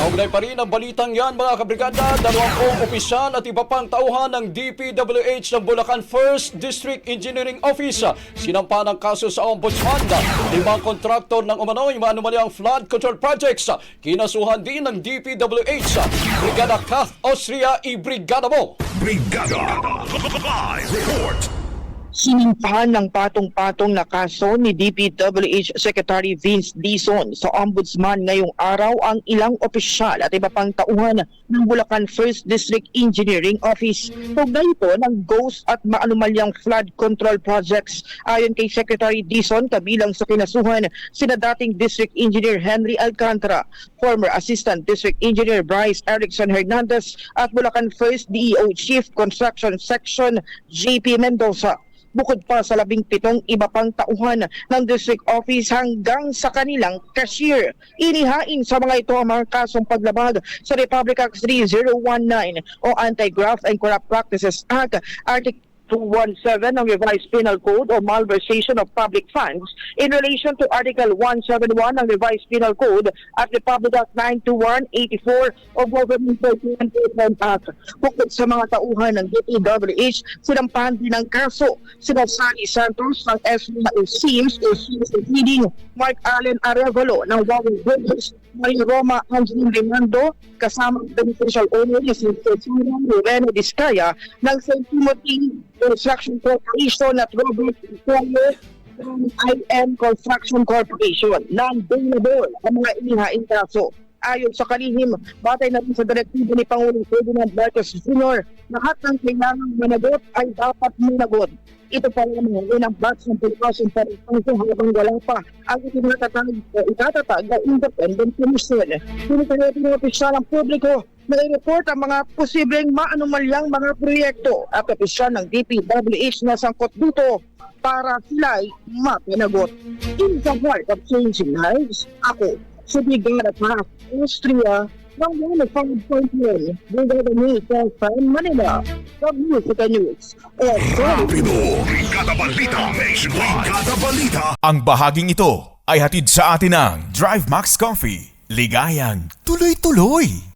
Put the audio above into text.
Kaugnay pa rin ang balitang yan mga kabrigada, 20 opisyal at iba pang tauhan ng DPWH ng Bulacan 1st District Engineering Office sinampa ng kaso sa Ombudsman. 5 kontraktor ng umano'y maanumalyang flood control projects kinasuhan din ng DPWH. Brigada Kath Austria, i-brigada mo! Brigada Live Report. Sinimpahan ng patong-patong na kaso ni DPWH Secretary Vince Dizon sa Ombudsman ngayong araw ang ilang opisyal at iba pang tauhan ng Bulacan 1st District Engineering Office. Kaugnay ito ng ghost at maanumalyang flood control projects. Ayon kay Secretary Dizon, kabilang sa kinasuhan sina dating District Engineer Henry Alcantara, former Assistant District Engineer Bryce Erickson Hernandez at Bulacan 1st DEO Chief Construction Section JP Mendoza. Bukod pa sa 17 iba pang tauhan ng district office hanggang sa kanilang cashier. Inihain sa mga ito ang mga kasong paglabag sa Republic Act 3019 o Anti-Graft and Corrupt Practices Act, Article 217 ng Revised Penal Code o Malversation of Public Funds in relation to Article 171 ng Revised Penal Code at Republic Act 921-84 o Governmental Penal Act. Bukod sa mga tauhan ng DPWH, sinampahan din ng kaso sina Sally Santos ng SMO Sims o Sims Leading, Mark Allen Arevalo ng Wawa Brothers, Maria Roma Angeline Rimando, kasama ang beneficial owner ni si Reno Discaya ng St. Timothy Construction Corporation at Robert Coyo ng IM Construction Corporation. Non-bailable ang mga inihaing kaso. Ayon sa kalihim, batay na rin sa direktibo ni Pangulong Ferdinand Marcos Jr., lahat ng kailangang managot ay dapat managot. Ito pa naman unang batch ng pagkasin para habang wala pa ang itatatag na independent commission. Pinitagay ng opisyal ng publiko na i-report ang mga posibleng maanumalyang mga proyekto at opisyal ng DPWH na sangkot dito para sila ay mapanagot. In the heart of changing lives, ako, si Brigada Kath Austria, ng 105.1 Brigada News from Manila, Musica News. Rapido, Brigada Balita Nationwide. Brigada Balita. Ang bahaging ito ay hatid sa atin ng Drive Max Coffee. Ligayang tuloy-tuloy.